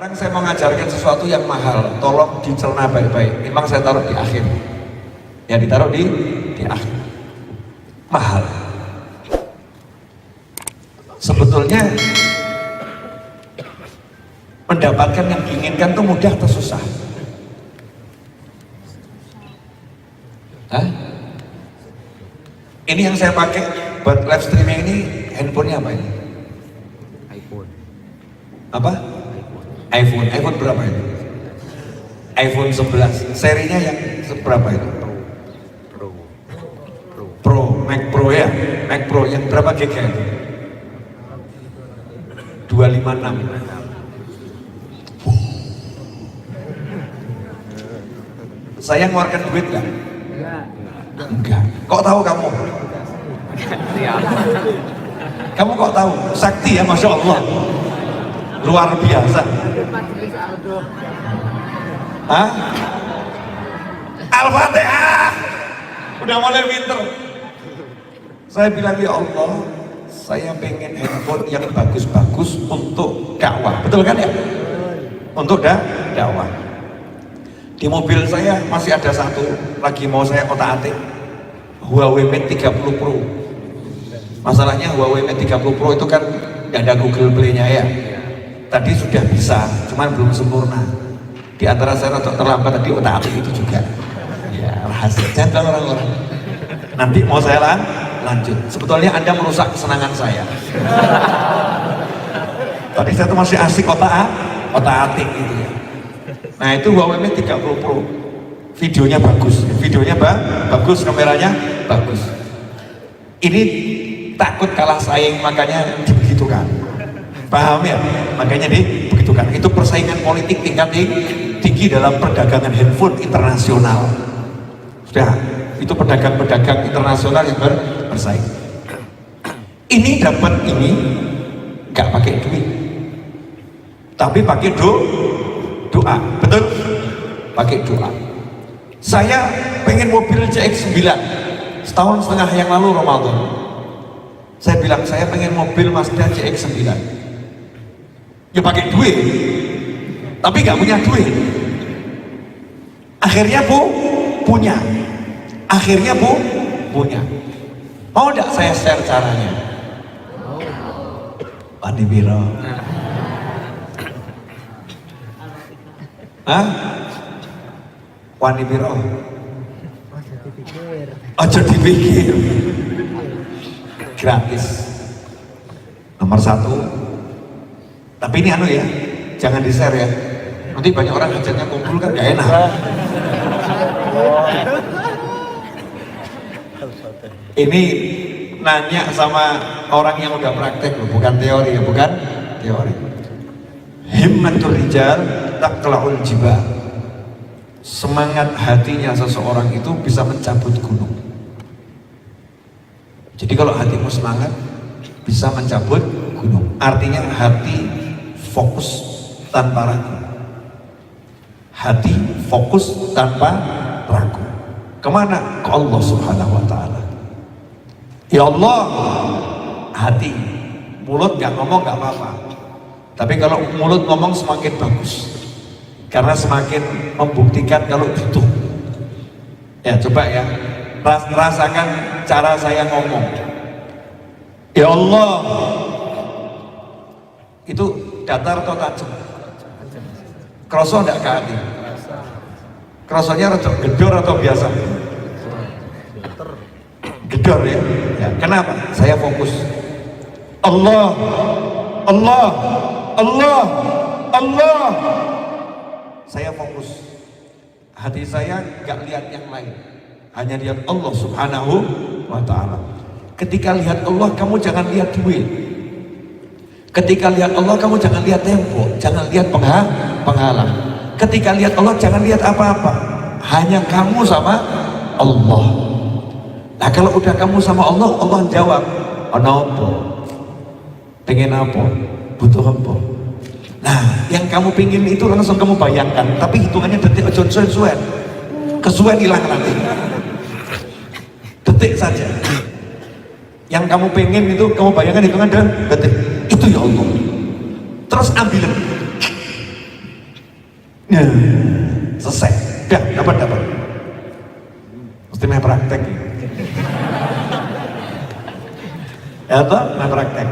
Sekarang saya mau ngajarkan sesuatu yang mahal, tolong dicerna baik-baik. Memang saya taruh di akhir, ya ditaruh di akhir. Mahal. Sebetulnya mendapatkan yang diinginkan itu mudah atau susah? Hah? Ini yang saya pakai buat live streaming ini, handphonenya apa ini? iPhone. Apa? iPhone berapa itu? iPhone 11 serinya yang seberapa itu? Mac Pro ya? Mac Pro yang berapa GB itu? 256. Saya ngeluarkan duit nggak? Enggak. Kok tahu kamu? Kamu kok tahu? Sakti ya, Masya Allah. Luar biasa. Hah? Al-Fatihah. Udah mulai pinter. Saya bilang, ya Allah, saya pengen handphone yang bagus-bagus untuk dakwah. Betul kan ya? Untuk dakwah. Di mobil saya masih ada satu lagi mau saya otak-atik, Huawei Mate 30 Pro. Masalahnya Huawei Mate 30 Pro itu kan nggak ada Google Play-nya ya. Tadi sudah bisa, cuman belum sempurna. Di antara saya rada terlambat tadi otak-atik itu juga. Ya rahasia, jangan orang-orang. Nanti mau saya lanjut. Sebetulnya Anda merusak kesenangan saya. Tadi saya tuh masih asik otak-atik gitu ya. Nah itu Huawei Mate 30 Pro. Videonya bagus, bagus, kameranya bagus. Ini takut kalah saing, makanya dibegitukan. Paham ya? Makanya dibegitukan. Itu persaingan politik tingkat tinggi dalam perdagangan handphone internasional. Sudah, itu pedagang-pedagang internasional yang bersaing. Ini dapat ini nggak pakai duit, tapi pakai doa. Betul? Pakai doa. Saya pengen mobil CX-9 setahun setengah yang lalu Ramadan. Saya bilang saya pengen mobil Mazda CX-9. Ya pakai duit, tapi nggak punya duit. Akhirnya punya. Akhirnya punya. Mau nggak saya share caranya? Wani Biro. Hah? Wani Biro. Ojo dipikir. Gratis. Nomor 1. Tapi ini anu ya, jangan di share ya. Nanti banyak orang hajatnya kumpul kan gak enak. Ini nanya sama orang yang udah praktek loh, bukan teori ya, bukan teori. Himmatul rijal taqla'ul jibal. Semangat hatinya seseorang itu bisa mencabut gunung. Jadi kalau hatimu semangat bisa mencabut gunung. Artinya hati fokus tanpa ragu. Hati fokus tanpa ragu. Kemana? Ke Allah Subhanahu wa ta'ala. Ya Allah, hati. Mulut gak ngomong gak apa-apa. Tapi kalau mulut ngomong semakin bagus. Karena semakin membuktikan kalau butuh. Ya coba ya, rasakan cara saya ngomong. Ya Allah, itu datar atau tajam? Kroso enggak ke hati? Krosonya rada gedor atau biasa? Gedor ya? Ya. Kenapa? Saya fokus. Allah, Allah, Allah, Allah. Saya fokus. Hati saya nggak lihat yang lain, hanya lihat Allah Subhanahu wa ta'ala. Ketika lihat Allah, kamu jangan lihat duit. Ketika lihat Allah, kamu jangan lihat tembok, jangan lihat penghalang. Ketika lihat Allah, jangan lihat apa-apa, hanya kamu sama Allah. Nah kalau udah kamu sama Allah, Allah jawab, "Ono apa? Pengen apa? Butuh apa?" Nah yang kamu pingin itu langsung kamu bayangkan, tapi hitungannya detik aja suwen. Kesuwen hilang nanti. Detik saja. Yang kamu pengen itu kamu bayangkan hitungan dan detik. Itu ya Allah. Terus ambil Nah, selesai. Dapat. Mesti main praktek. Ya toh, main praktek.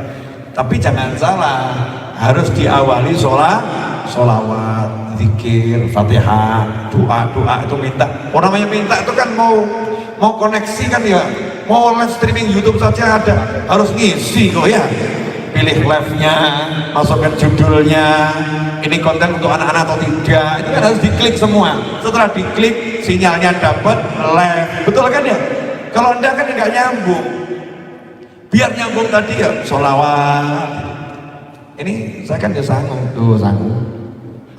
Tapi jangan salah, harus diawali sholawat, zikir, fatihah, doa itu minta. Orang yang minta itu kan mau koneksi kan ya, mau live streaming YouTube saja ada, harus ngisi kok ya. Pilih live-nya, masukkan judulnya, ini konten untuk anak-anak atau tidak, itu kan harus diklik semua. Setelah diklik, sinyalnya dapat live, betul kan ya? Kalau anda kan nggak nyambung, biar nyambung tadi ya sholawat. Ini saya kan ya sanggup,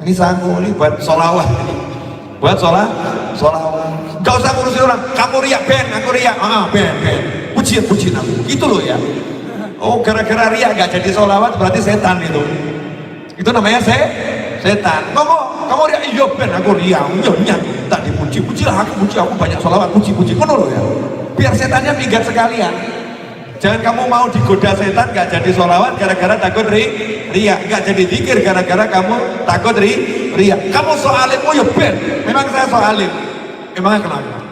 ini sanggup, ini buat sholawat, buat sholawat. Gak usah ngurusin orang, kamu riak ben, aku riak, ben, pujian aku, gitu loh ya. Oh, gara-gara riak gak jadi sholawat berarti setan itu namanya setan. Kamu riak, iya ben, aku riak, iya tak pujilah aku banyak sholawat, puji, ngono loh ya. Biar setannya minggat sekalian. Jangan kamu mau digoda setan gak jadi sholawat gara-gara takut riak, gak jadi zikir gara-gara kamu takut riak. Kamu soalim, oh ya ben, memang saya soalim. Emangnya kenapa?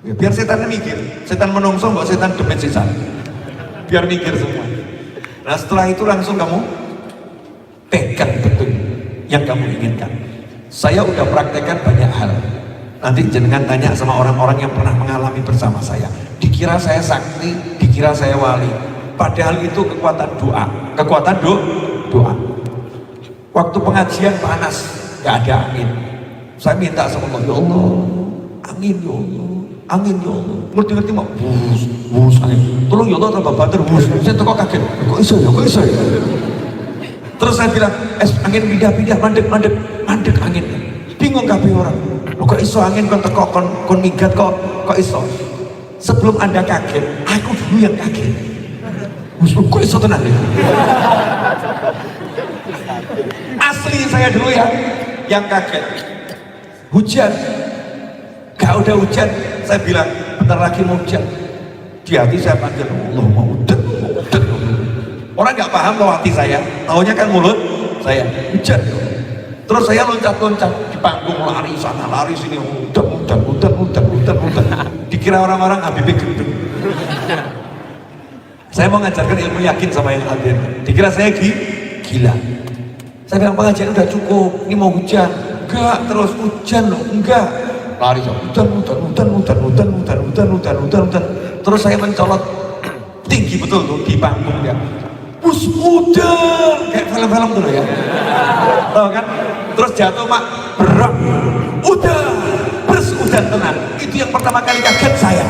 Ya, biar setannya mikir, setan menungso mbak setan demit sisan. Biar mikir semua. Nah setelah itu langsung kamu pegang betul yang kamu inginkan. Saya udah praktekkan banyak hal. Nanti jenengan tanya sama orang-orang yang pernah mengalami bersama saya. Dikira saya sakti, dikira saya wali. Padahal itu kekuatan doa. Waktu pengajian panas, gak ada angin. Saya minta sama Allah, ya Allah, angin ya Allah. Ngerti mau, bus angin. Tolong ya Allah tambah banter, bus. Saya tuh kok kaget, kok iso ya? Terus saya bilang, angin pindah, mandek angin. Bingung kabeh orang. Kok iso angin kon teko kon minggat kok iso. Sebelum Anda kaget, aku dulu yang kaget. Kok iso tenan ya? Asli saya dulu ya yang kaget. Hujan, gak udah hujan, saya bilang bentar lagi mau hujan. Di hati saya panggil Allah, mau udah. Orang gak paham loh hati saya, taunya kan mulut saya hujan. Terus saya loncat di panggung, lari sana lari sini, udah. Dikira orang-orang Habibie gendut. Saya mau ngajarkan ilmu yakin sama yang hadir. Dikira saya gila. Saya bilang pengajian udah cukup, ini mau hujan. Enggak, terus hujan loh, enggak. Lari hujan. Terus saya mencolot tinggi betul tuh di panggung ya. Bus hujan, kayak film-film tuh ya. Tahu kan? Terus jatuh mak, berak, hujan tenan. Itu yang pertama kali kaget saya.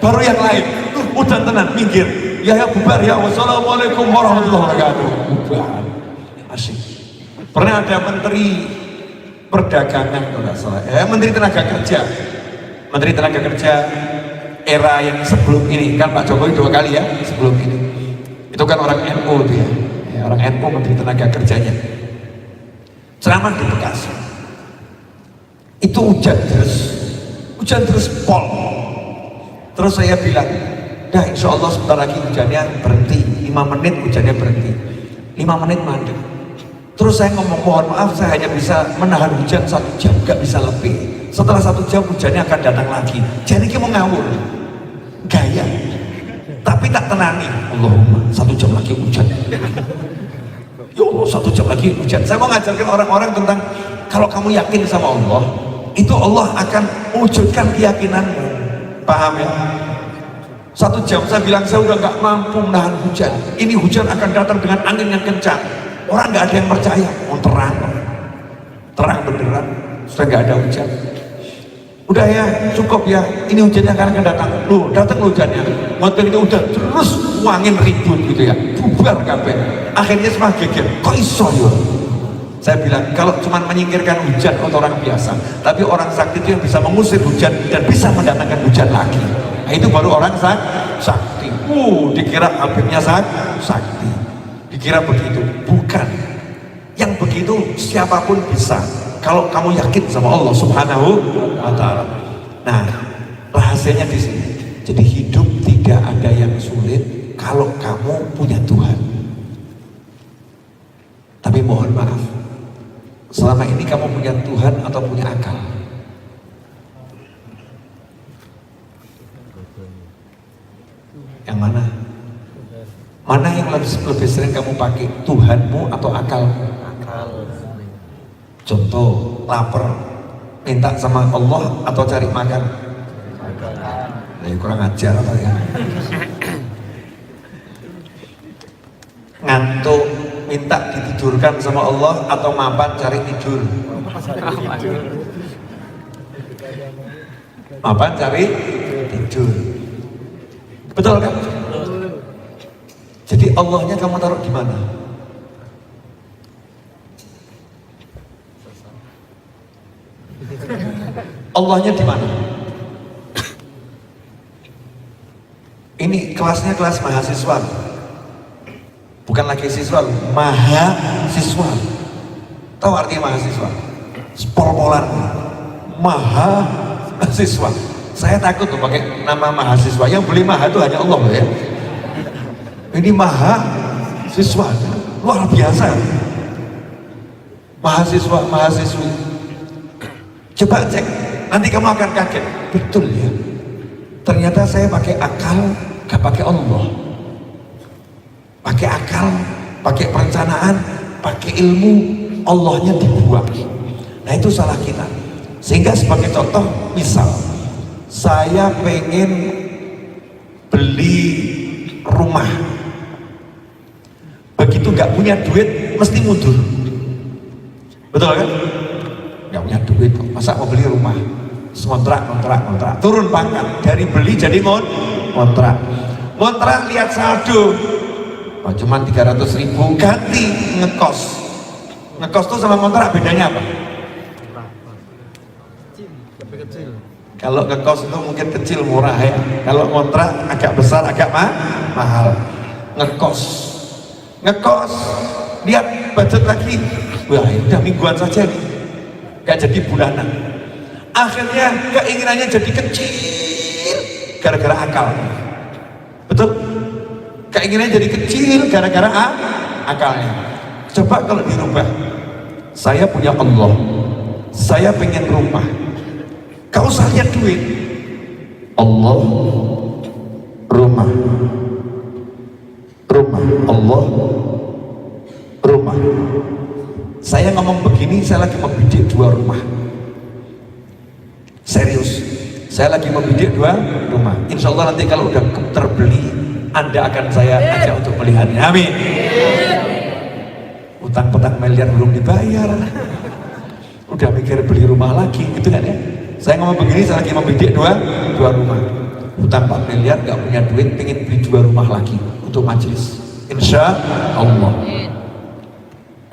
Baru yang lain, hujan tenan, minggir. Ya bubar ya, wassalamualaikum warahmatullahi wabarakatuh. Bubar, asik. Pernah ada menteri perdagangan kalau nggak salah, menteri tenaga kerja era yang sebelum ini kan Pak Jokowi 2 kali ya sebelum ini. Itu kan orang NU dia, orang NU menteri tenaga kerjanya. Ceramah di Bekasi. Itu hujan terus pol. Terus saya bilang, dah insya Allah sebentar lagi hujannya berhenti, 5 menit hujannya berhenti, 5 menit mandek. Terus saya ngomong mohon maaf saya hanya bisa menahan hujan 1 jam, gak bisa lebih. Setelah 1 jam hujannya akan datang lagi. Jadi kita mau ngawur, gaya. Tapi tak tenangi. Allahumma 1 jam lagi hujan. Ya Allah 1 jam lagi hujan. Saya mau ngajarkan orang-orang tentang kalau kamu yakin sama Allah, itu Allah akan wujudkan keyakinanmu. Paham ya? 1 jam saya bilang saya udah gak mampu menahan hujan. Ini hujan akan datang dengan angin yang kencang. Orang nggak ada yang percaya, mau terang beneran, sudah nggak ada hujan. Udah ya, cukup ya, ini hujannya akan datang. Datang hujannya, motor itu udah terus angin ribut gitu ya, bubar kabeh. Akhirnya semua geger, kok iso ya? Saya bilang, kalau cuma menyingkirkan hujan untuk orang biasa, tapi orang sakti itu yang bisa mengusir hujan dan bisa mendatangkan hujan lagi. Nah, itu baru orang sakti. Dikira Habibnya sakti. Dikira begitu, bukan. Yang begitu siapapun bisa kalau kamu yakin sama Allah Subhanahu wa Ta'ala. Nah, rahasianya di sini. Jadi hidup tidak ada yang sulit kalau kamu punya Tuhan. Tapi mohon maaf, selama ini kamu punya Tuhan atau punya akal? Yang mana? Mana yang lebih sering kamu pakai, Tuhanmu atau akalmu? Contoh, lapar, minta sama Allah atau cari makan? Nah, kurang ajar apa ya? Ngantuk, minta ditidurkan sama Allah atau mapan cari tidur? Mapan cari tidur. Betul kan? Jadi Allahnya kamu taruh di mana? Allahnya di mana? Ini kelasnya kelas mahasiswa, bukan lagi siswa, mahasiswa. Tahu artinya mahasiswa? Spol-polan, mahasiswa. Saya takut tuh pakai nama mahasiswa. Yang beli maha itu hanya Allah loh ya. Ini mahasiswa, luar biasa. Mahasiswi. Coba cek, nanti kamu akan kaget. Betul ya. Ternyata saya pakai akal, gak pakai Allah. Pakai akal, pakai perencanaan, pakai ilmu, Allahnya dibuang. Nah itu salah kita. Sehingga sebagai contoh, misal saya pengen beli rumah, begitu gak punya duit mesti mundur. Betul kan? Gak punya duit, masa mau beli rumah? Kontrak, turun pangkat dari beli jadi kontrak. Lihat saldo, oh, cuma 300.000, ganti ngekos. Ngekos tuh sama kontrak bedanya apa? Kalau ngekos itu mungkin kecil murah ya. Kalau kontrak agak besar agak mahal. Ngekos, lihat budget lagi, wah udah mingguan saja nih, gak jadi bulanan. Akhirnya keinginannya jadi kecil gara-gara akal. Betul? Keinginannya jadi kecil gara-gara akalnya. Coba kalau dirubah, saya punya Allah, saya pengen rumah, gak usah lihat duit. Allah, rumah, Allah, rumah. Saya ngomong begini, saya lagi membidik 2 rumah. Serius, saya lagi membidik 2 rumah. Insya Allah nanti kalau udah terbeli, Anda akan saya ajak untuk melihatnya. Amin. Utang-utang miliar belum dibayar, udah mikir beli rumah lagi, gitu kan ya? Saya ngomong begini, saya lagi membidik 2 rumah. Utang 4 miliar, gak punya duit, pengen beli 2 rumah lagi untuk majelis. Insya Allah.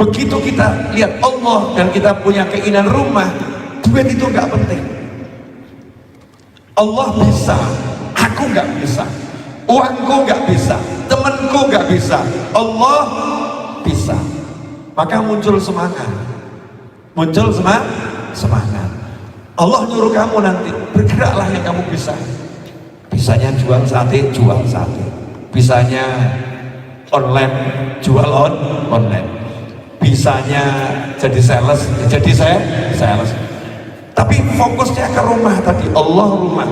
Begitu kita lihat Allah dan kita punya keinginan rumah, duit itu gak penting. Allah bisa, aku nggak bisa, uangku nggak bisa, temanku nggak bisa, Allah bisa. Maka muncul semangat, semangat. Allah nyuruh kamu nanti, bergeraklah yang kamu bisa. Bisanya jual sate, bisanya online, jual online, bisanya jadi sales, sales. Tapi fokusnya ke rumah tadi, Allah rumah.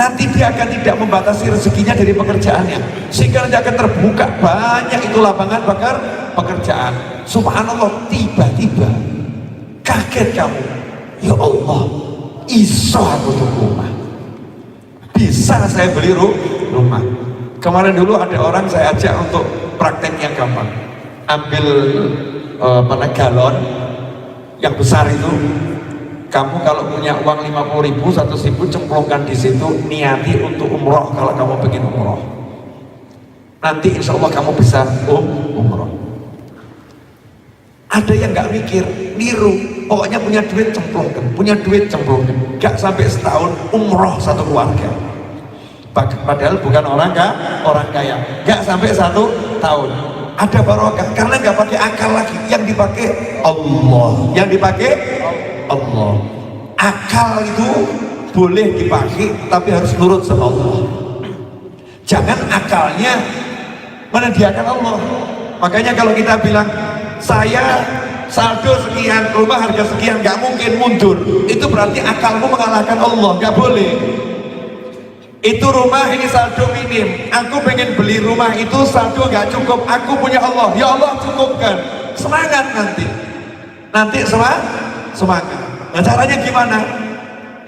Nanti dia akan tidak membatasi rezekinya dari pekerjaannya, sehingga nanti akan terbuka banyak itu lapangan pekerjaan. Subhanallah, tiba-tiba kaget kamu, ya Allah, iso aku tuh rumah, bisa saya beli rumah. Kemarin dulu ada orang saya ajak untuk praktek yang gampang, ambil galon yang besar itu. Kamu kalau punya uang 50.000, 100.000, cemplungkan di situ, niati untuk umroh kalau kamu pengen umroh. Nanti insya Allah kamu bisa umroh. Ada yang nggak mikir, niru, pokoknya punya duit cemplungkan, gak sampai setahun umroh satu keluarga. Padahal bukan orang kaya, gak sampai 1 tahun. Ada barokah karena nggak pakai akal lagi, yang dipakai Allah. Akal itu boleh dipakai tapi harus nurut sama Allah. Jangan akalnya menyediakan Allah. Makanya kalau kita bilang saya saldo sekian, rumah harga sekian, nggak mungkin mundur. Itu berarti akalmu mengalahkan Allah, nggak boleh. Itu rumah ini saldo minim, aku pengen beli rumah itu saldo nggak cukup, aku punya Allah, ya Allah cukupkan. Semangat nanti semangat. Nah, caranya gimana?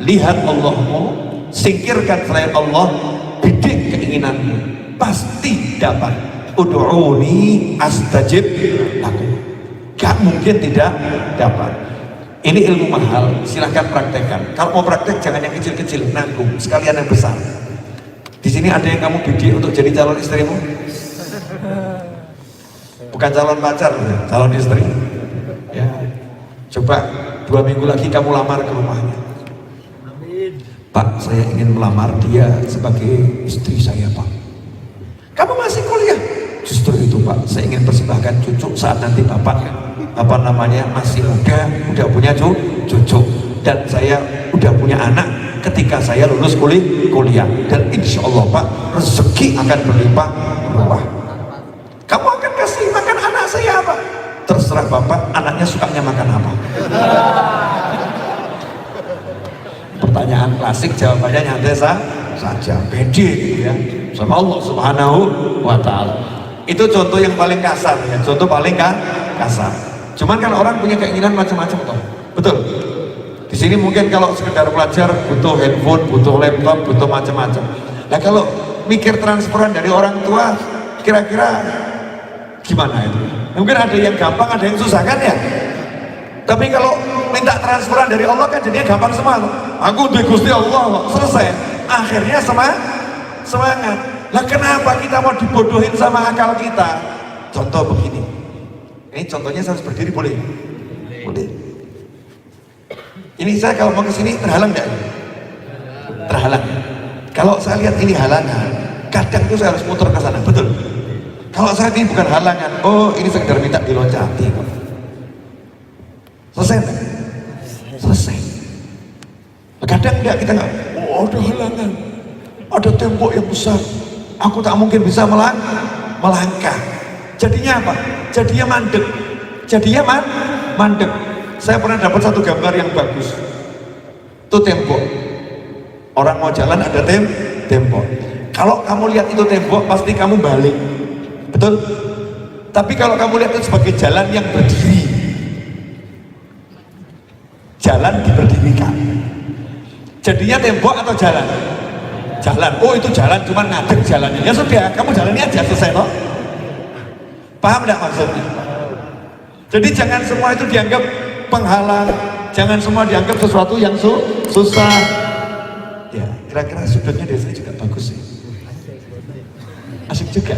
Lihat Allahmu, singkirkan selain Allah, bidik keinginanmu, pasti dapat. Ud'uni astajib lakum. Gak mungkin tidak dapat. Ini ilmu mahal, silahkan praktekkan. Kalau mau praktek jangan yang kecil-kecil, nanggung, sekalian yang besar. Di sini ada yang kamu bidik untuk jadi calon istrimu? Bukan calon pacar, calon istri. Ya. Coba 2 minggu lagi kamu lamar ke rumahnya. Pak, saya ingin melamar dia sebagai istri saya, Pak. Kamu masih kuliah? Justru itu, Pak, saya ingin persembahkan cucu saat nanti Bapak masih muda, udah punya cucu, dan saya udah punya anak ketika saya lulus kuliah, dan insya Allah, Pak, rezeki akan berlimpah ruah. Kamu akan kasih makan anak saya apa? Terserah Bapak, anaknya sukanya makan apa. Pertanyaan klasik, jawabannya nyantai saja, pede gitu ya, sama Allah Subhanahu wa Ta'ala. Itu contoh yang paling kasar ya, contoh paling kasar. Cuman kan orang punya keinginan macam-macam toh, betul. Di sini mungkin kalau sekedar belajar butuh handphone, butuh laptop, butuh macam-macam. Nah kalau mikir transferan dari orang tua, kira-kira gimana itu? Mungkin ada yang gampang, ada yang susah kan ya. Tapi kalau minta transferan dari Allah kan jadinya gampang semua. Aku di Gusti Allah, selesai. Akhirnya semangat. Lah kenapa kita mau dibodohin sama akal kita? Contoh begini. Ini contohnya saya harus berdiri, boleh? Boleh. Ini saya kalau mau ke sini terhalang nggak? Terhalang. Kalau saya lihat ini halangan, kadang itu saya harus muter ke sana, betul? Kalau saya ini bukan halangan, oh ini sekedar minta diloncati kok. Selesai enggak? Selesai. Kadang enggak, kita enggak, oh ada halangan, ada tembok yang besar, aku tak mungkin bisa melangkah. Jadinya apa? Jadinya mandek. Saya pernah dapat satu gambar yang bagus. Itu tembok. Orang mau jalan ada tembok. Kalau kamu lihat itu tembok, pasti kamu balik. Betul? Tapi kalau kamu lihat itu sebagai jalan yang berdiri, jalan diberdirikan, jadinya tembok atau jalan? Jalan. Oh itu jalan, cuma ngadeg jalannya. Ya sudah, kamu jalani aja, selesai toh. Paham tidak maksudnya? Jadi jangan semua itu dianggap penghalang, jangan semua dianggap sesuatu yang susah. Ya, kira-kira sudutnya dari saya juga bagus sih. Asik juga.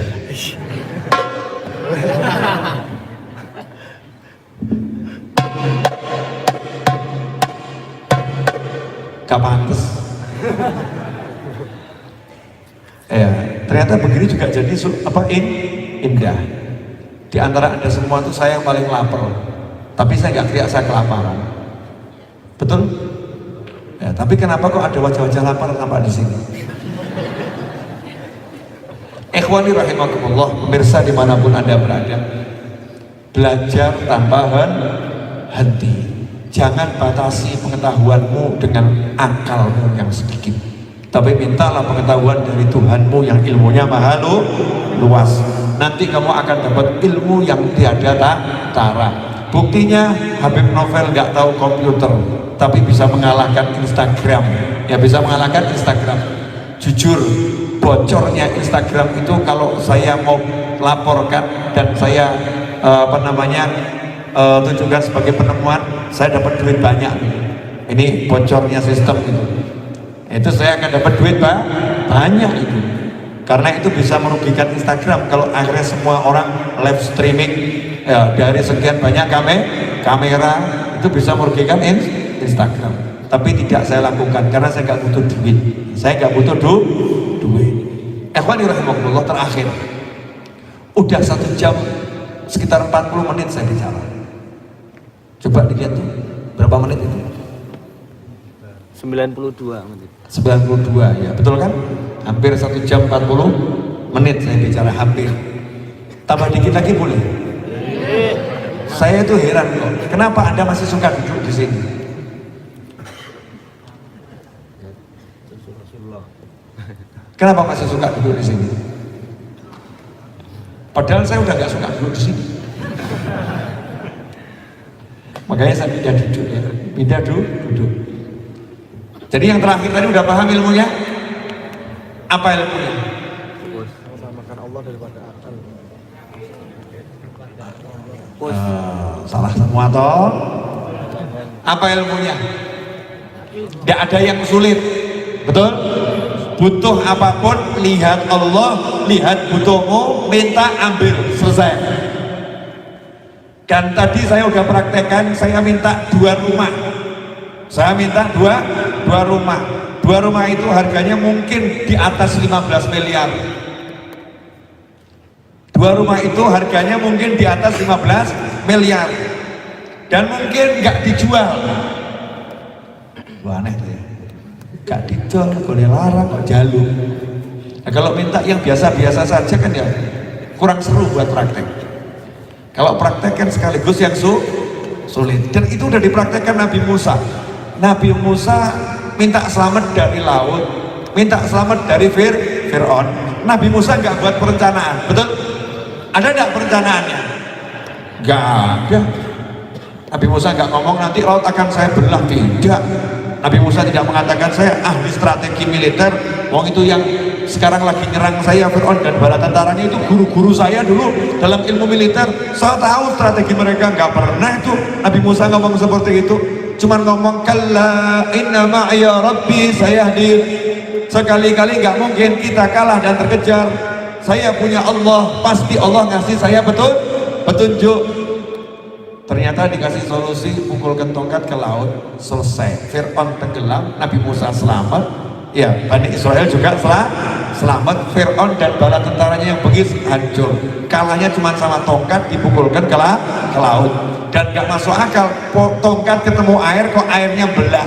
Gak pantes. Ya, ternyata begini juga jadi indah. Di antara Anda semua itu saya yang paling lapar, tapi saya nggak teriak saya kelaparan. Betul? Ya, tapi kenapa kok ada wajah-wajah lapar nampak di sini? Ikhwani rahimakumullah, pemirsa dimanapun Anda berada, belajar tanpa henti. Jangan batasi pengetahuanmu dengan akalmu yang sedikit, tapi mintalah pengetahuan dari Tuhanmu yang ilmunya maha luas. Nanti kamu akan dapat ilmu yang tiada tara. Buktinya Habib Novel nggak tahu komputer, tapi bisa mengalahkan Instagram. Ya bisa mengalahkan Instagram. Jujur, bocornya Instagram itu kalau saya mau laporkan dan saya tunjukkan sebagai penemuan, saya dapat duit banyak. Ini bocornya sistem itu. Itu saya akan dapat duit banyak itu. Karena itu bisa merugikan Instagram kalau akhirnya semua orang live streaming ya, dari sekian banyak kamera, itu bisa merugikan Instagram. Tapi tidak saya lakukan karena saya nggak butuh duit. Saya nggak butuh duit. Ikhwani rahimakumullah, terakhir. Udah 1 jam sekitar 40 menit saya bicara. Coba dilihat tuh berapa menit itu? 92 menit. 92 ya, betul kan? Hampir 1 jam 40 menit saya bicara, hampir. Tambah dikit lagi boleh? saya itu heran kok, kenapa Anda masih suka duduk di sini? Kenapa masih suka duduk di sini? Padahal saya udah nggak suka duduk di sini. Makanya saya pindah duduk ya, pindah duduk. Jadi yang terakhir tadi udah paham ilmunya? Apa ilmunya? Mengutamakan Allah daripada akal. Salah semua toh. Apa ilmunya? Tidak ada yang sulit, betul? Butuh apapun, lihat Allah, lihat butuhmu, minta ambil, selesai. Dan tadi saya udah praktekkan, saya minta 2 rumah. Saya minta dua rumah. 2 rumah itu harganya mungkin di atas 15 miliar. 2 rumah itu harganya mungkin di atas 15 miliar. Dan mungkin nggak dijual. Wah, aneh tuh ya. Gak dijual, boleh larang, kok jalur. Nah, kalau minta yang biasa-biasa saja kan ya kurang seru buat praktek. Kalau praktek kan sekaligus yang sulit. Dan itu udah dipraktekkan Nabi Musa. Nabi Musa minta selamat dari laut, minta selamat dari Fir'aun. Nabi Musa nggak buat perencanaan, betul? Ada nggak perencanaannya? Nggak ada. Nabi Musa nggak ngomong nanti laut akan saya belah, tidak. Nabi Musa tidak mengatakan saya ahli strategi militer, wong itu yang sekarang lagi nyerang saya Fir'aun dan bala tentaranya itu guru-guru saya dulu dalam ilmu militer, saya tahu strategi mereka. Nggak pernah itu Nabi Musa ngomong seperti itu, cuman ngomong kalla inna ma'ya rabbi sayahdi. Sekali-kali nggak mungkin kita kalah dan terkejar, saya punya Allah, pasti Allah ngasih saya petunjuk. Ternyata dikasih solusi, pukulkan tongkat ke laut, selesai. Fir'aun tenggelam, Nabi Musa selamat, ya Bani Israel juga selamat. Fir'aun dan bala tentaranya yang bengis hancur. Kalahnya cuma sama tongkat dipukulkan ke laut. Dan gak masuk akal, tongkat ketemu air kok airnya belah.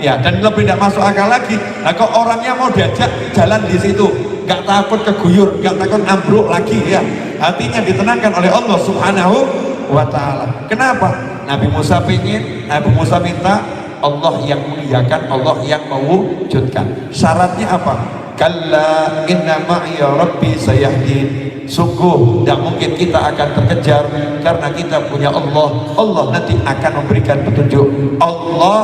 Ya, dan lebih tidak masuk akal lagi. Nah, kok orangnya mau diajak jalan di situ, gak takut keguyur, gak takut ambruk lagi ya. Hatinya ditenangkan oleh Allah Subhanahu wa ta'ala. Kenapa? Nabi Musa pingin, Nabi Musa minta Allah yang mengiyakan, Allah yang mewujudkan. Syaratnya apa? Kalla inna ma'iya rabbi sayahdin. Sungguh tidak mungkin kita akan terkejar karena kita punya Allah. Allah nanti akan memberikan petunjuk. Allah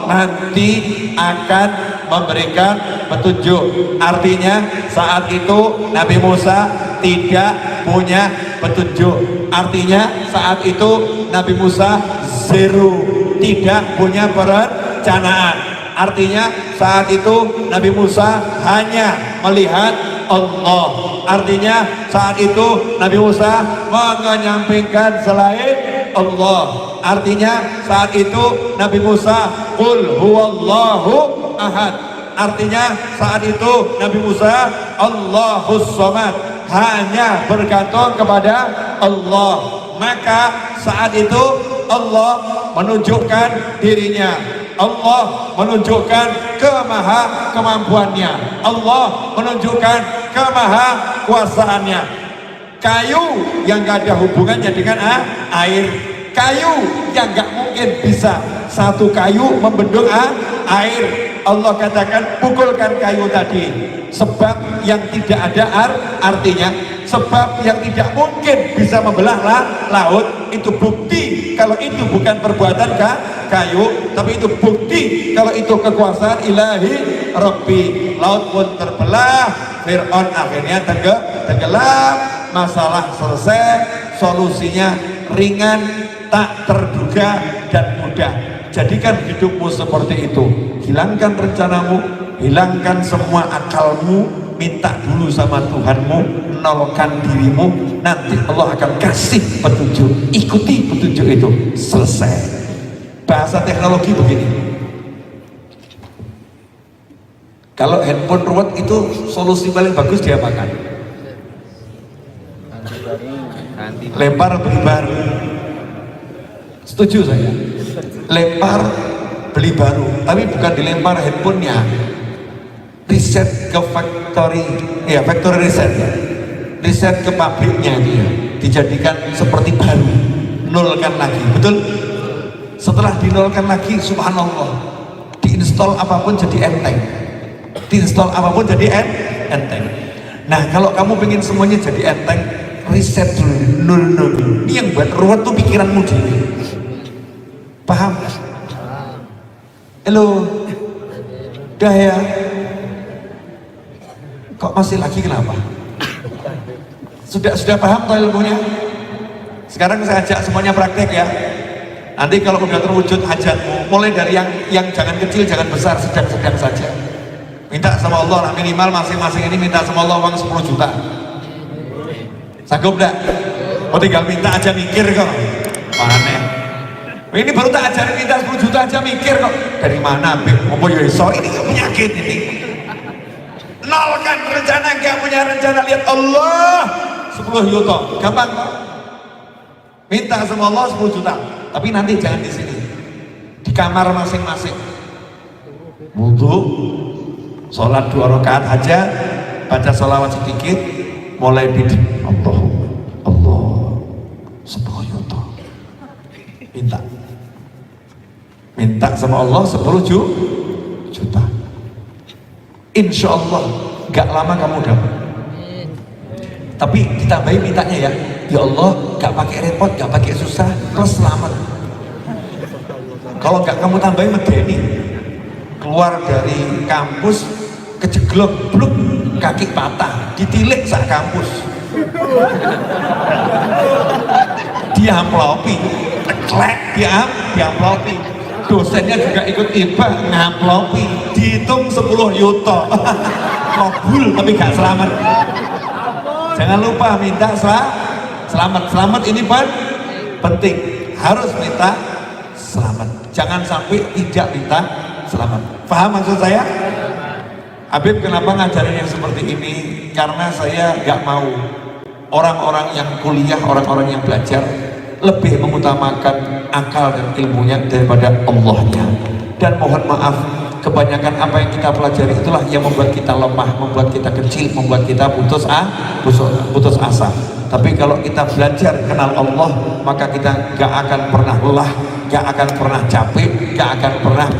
nanti akan memberikan petunjuk. Artinya saat itu Nabi Musa tidak punya petunjuk. Artinya saat itu Nabi Musa zero, tidak punya perencanaan. Artinya saat itu Nabi Musa hanya melihat Allah. Artinya saat itu Nabi Musa menyampingkan selain Allah. Artinya saat itu Nabi Musa qul huwallahu ahad. Artinya saat itu Nabi Musa Allahus samad, hanya bergantung kepada Allah. Maka saat itu Allah menunjukkan dirinya, Allah menunjukkan kemaha kemampuannya, Allah menunjukkan kemaha kuasaannya. Kayu yang gak ada hubungannya dengan air, kayu yang gak mungkin bisa satu kayu membendung air, Allah katakan pukulkan kayu tadi, sebab yang tidak ada artinya, sebab yang tidak mungkin bisa membelah laut. Itu bukti kalau itu bukan perbuatan kayu, tapi itu bukti kalau itu kekuasaan ilahi Rabbi. Laut pun terbelah, Fir'aun akhirnya tenggelam, masalah selesai, solusinya ringan, tak terduga dan mudah. Jadikan hidupmu seperti itu. Hilangkan rencanamu, hilangkan semua akalmu, minta dulu sama Tuhanmu, nolkan dirimu, nanti Allah akan kasih petunjuk. Ikuti petunjuk itu, selesai. Bahasa teknologi begini, kalau handphone ruwet itu solusi paling bagus diapakan? Lempar beli baru. Setuju saya. Lempar beli baru, tapi bukan dilempar handphonenya, riset ke factory, ya factory riset ya, riset ke pabriknya dia, dijadikan seperti baru, dinolkan lagi, betul? Setelah dinolkan lagi, subhanallah, diinstal apapun jadi enteng, diinstal apapun jadi enteng. Nah, kalau kamu pengen semuanya jadi enteng, riset dulu, nol. Ini yang buat ruwet tuh pikiranmu dulu. Paham? Halo, udah ya? Kok masih lagi, kenapa? Sudah paham toh ilmunya? Sekarang saya ajak semuanya praktek ya. Nanti kalau udah terwujud hajatmu, mulai dari yang jangan kecil, jangan besar, sedang-sedang saja. Minta sama Allah, nah minimal masing-masing ini minta sama Allah uang 10 juta. Sanggup gak? Oh tinggal minta aja mikir kok. Aneh. Ini baru tak ajarin minta 10 juta aja mikir kok. Dari mana Beb? Ngomong Yeso, ini penyakit ini. Nolkan rencana, gak punya rencana, lihat Allah 10 juta, gampang kok. Minta sama Allah 10 juta. Tapi nanti jangan di sini, di kamar masing-masing. Wudhu, sholat 2 rakaat aja, baca sholawat sedikit, mulai bidik Allah 10 juta. Minta sama Allah 10 juta. Insya Allah gak lama kamu dapat. Tapi ditambahin mintanya ya Allah, gak pakai repot, gak pakai susah, terus selamat. Kalau gak kamu tambahin medeni, keluar dari kampus kejeglok, bluk, kaki patah, ditilik sak kampus, diamplopi, teklek, diamplopi, dosennya juga ikut iba, ngamplopi, dihitung 10 yuto, kabul tapi gak selamat. Jangan lupa minta selamat ini penting, harus minta selamat, jangan sampai tidak minta selamat. Paham maksud saya? Habib kenapa ngajarin yang seperti ini? Karena saya gak mau orang-orang yang kuliah, orang-orang yang belajar lebih mengutamakan akal dan ilmunya daripada Allahnya. Dan mohon maaf, kebanyakan apa yang kita pelajari itulah yang membuat kita lemah, membuat kita kecil, membuat kita putus asa. Tapi kalau kita belajar kenal Allah, maka kita gak akan pernah lelah, gak akan pernah capek, gak akan pernah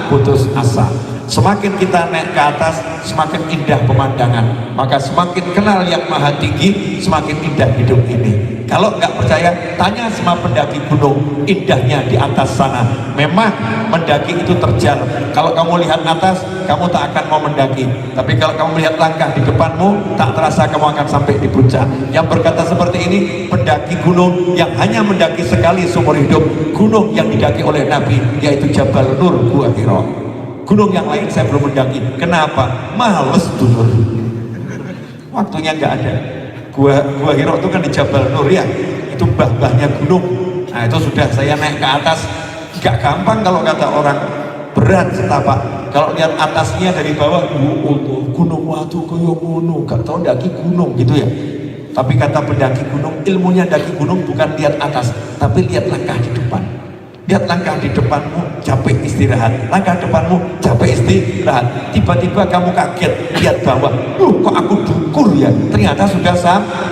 putus asa. Semakin kita naik ke atas, semakin indah pemandangan. Maka semakin kenal yang maha tinggi, semakin indah hidup ini. Kalau nggak percaya, tanya sama pendaki gunung, indahnya di atas sana. Memang mendaki itu terjal. Kalau kamu lihat atas, kamu tak akan mau mendaki. Tapi kalau kamu melihat langkah di depanmu, tak terasa kamu akan sampai di puncak. Yang berkata seperti ini, pendaki gunung yang hanya mendaki sekali seumur hidup, gunung yang didaki oleh Nabi, yaitu Jabal Nur, Gua Hira. Gunung yang lain saya belum mendaki. Kenapa? Males dulur. Waktunya nggak ada. Gua Hira itu kan di Jabal Nur ya. Itu bah-bahnya gunung. Nah itu sudah saya naik ke atas. Gak gampang kalau kata orang, berat setapak. Kalau lihat atasnya dari bawah, gunung watu koyo gunung. Gak tahu daki gunung gitu ya. Tapi kata pendaki gunung, ilmunya daki gunung bukan lihat atas, tapi lihat langkah di depan. Lihat langkah di depanmu, capek istirahat. Langkah depanmu, capek istirahat. Tiba-tiba kamu kaget, lihat bawah. Kok aku dukur ya? Ternyata sudah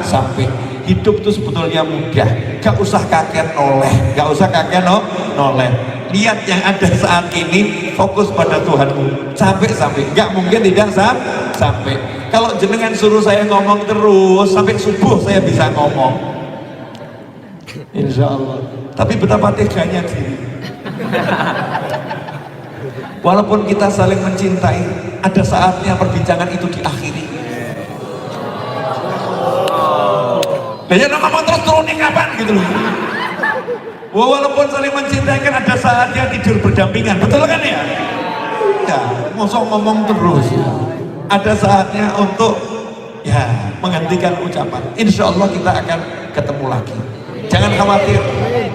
sampai. Hidup itu sebetulnya mudah. Gak usah kakek noleh. Gak usah kakek noleh. Lihat yang ada saat ini, fokus pada Tuhanmu. Sampai. Gak mungkin tidak sampai. Kalau jenengan suruh saya ngomong terus, sampai subuh saya bisa ngomong. Insya Allah. Tapi betapa teganya diri. Walaupun kita saling mencintai, ada saatnya perbincangan itu diakhiri. Dan yang ngomong terus turunin kapan gitu loh. Walaupun saling mencintai kan ada saatnya tidur berdampingan, betul kan ya? Ya, mosok ngomong terus. Ada saatnya untuk ya menghentikan ucapan. Insya Allah kita akan ketemu lagi. Jangan khawatir,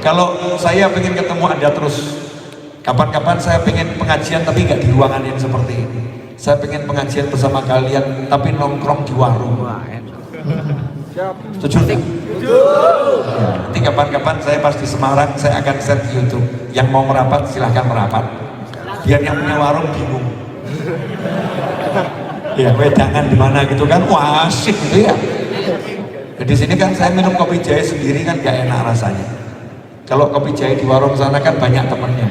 kalau saya pengen ketemu Anda terus. Kapan-kapan saya pengen pengajian tapi nggak di ruangan yang seperti ini. Saya pengen pengajian bersama kalian tapi nongkrong di warung. Setuju nggak? Ya, nanti kapan-kapan saya pas di Semarang, saya akan share di YouTube. Yang mau merapat silahkan merapat. Biar yang punya warung bingung. Ya, wedangan di mana gitu kan? Wah, asik gitu ya. Di sini kan saya minum kopi jahe sendiri kan gak enak rasanya. Kalau kopi jahe di warung sana kan banyak temennya.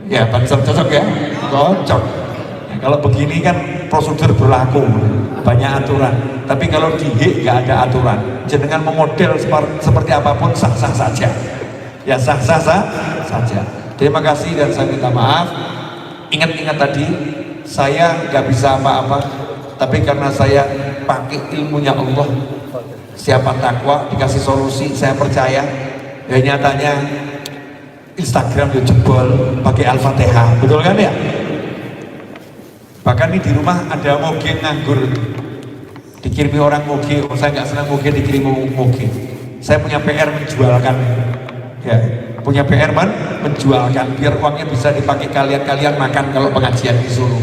Ya, Bansal cocok ya? Cocok. Ya, kalau begini kan prosedur berlaku, banyak aturan. Tapi kalau di HIK nggak ada aturan. Jenengan memodel seperti apapun sah-sah saja. Ya sah-sah saja. Terima kasih dan saya minta maaf. Ingat-ingat tadi, saya nggak bisa apa-apa. Tapi karena saya pakai ilmunya Allah, siapa takwa dikasih solusi, saya percaya. Ya nyatanya Instagram ya jebol pakai Al-Fatihah, betul kan ya? Bahkan ini di rumah ada moge nganggur, dikirimi orang moge. Oh, saya nggak senang moge dikirimi moge. Saya punya PR menjualkan, ya punya PR menjualkan biar uangnya bisa dipakai kalian makan kalau pengajian di Solo.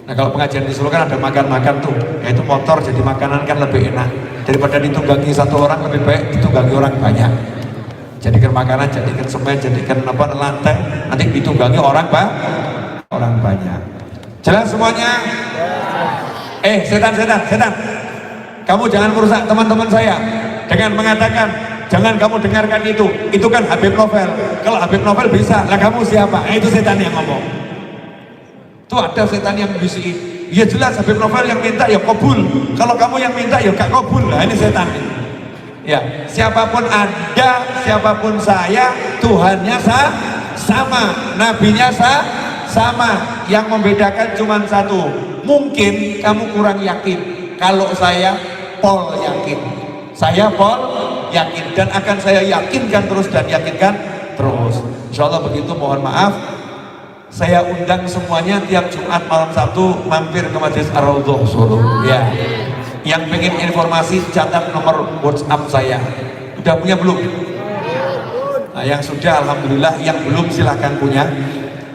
Nah kalau pengajian di Solo kan ada makan-makan tuh, yaitu motor jadi makanan kan lebih enak daripada ditunggangi satu orang, lebih baik ditunggangi orang banyak. Jadikan makanan, jadikan semen, jadikan apa lantai, nanti ditunggangi orang banyak. Jelas semuanya? Setan, kamu jangan merusak teman-teman saya dengan mengatakan jangan kamu dengarkan itu kan Habib Novel. Kalau Habib Novel bisa, lah kamu siapa? Itu setan yang ngomong. Tuh ada setan yang bisikin. Ya jelas Habib Novel yang minta ya kabul. Kalau kamu yang minta ya gak kabul. Lah ini setan. Ya, siapapun Anda, siapapun saya, Tuhannya sama, nabinya sama. Yang membedakan cuma satu. Mungkin kamu kurang yakin. Kalau saya pol yakin. Saya pol yakin dan akan saya yakinkan terus dan yakinkan terus. Insyaallah begitu, mohon maaf. Saya undang semuanya tiap Jumat malam Sabtu mampir ke Majelis Ar-Raudhah Solo. Ya. Yang pengen informasi catat nomor WhatsApp saya. Udah punya belum? Nah, yang sudah alhamdulillah, yang belum silahkan punya.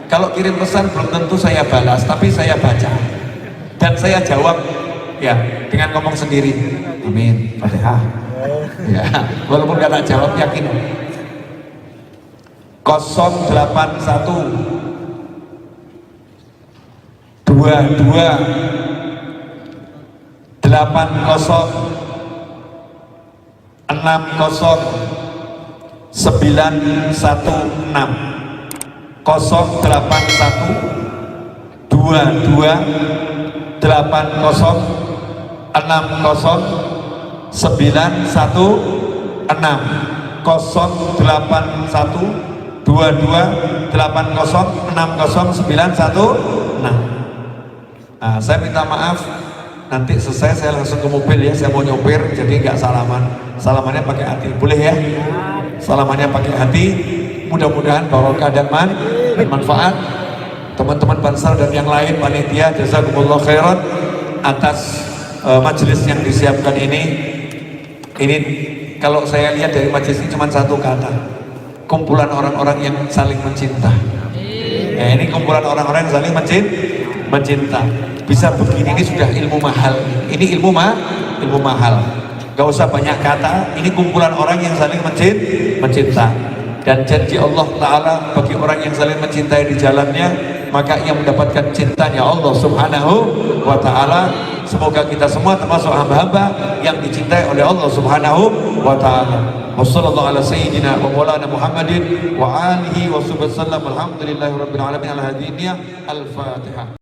Kalau kirim pesan belum tentu saya balas, tapi saya baca dan saya jawab ya dengan ngomong sendiri. Amin. Fatihah. Ya, walaupun kata jawab yakin. 081 22 80 60 91 081 22 80 60 91 081 22 80 60 91. Nah, saya minta maaf. Nanti selesai saya langsung ke mobil ya, saya mau nyopir jadi nggak salamannya pakai hati, boleh ya? Salamannya pakai hati, mudah-mudahan barokah dan manfaat. Teman-teman Bansal dan yang lain panitia, jazakumullah khairan atas majelis yang disiapkan ini. Ini kalau saya lihat dari majelis ini cuma satu kata, kumpulan orang-orang yang saling mencinta. Ya, ini kumpulan orang-orang yang saling mencinta. Bisa begini, ini sudah ilmu mahal. Ini ilmu mahal. Gak usah banyak kata. Ini kumpulan orang yang saling mencinta. Dan janji Allah Ta'ala bagi orang yang saling mencintai di jalannya, maka ia mendapatkan cintanya Allah Subhanahu wa Ta'ala. Semoga kita semua termasuk hamba-hamba yang dicintai oleh Allah Subhanahu wa Ta'ala. Wassallallahu ala sayyidina wa maulana Muhammadin wa alihi wa sallam. Alhamdulillahi rabbil alamin. Al-Fatihah.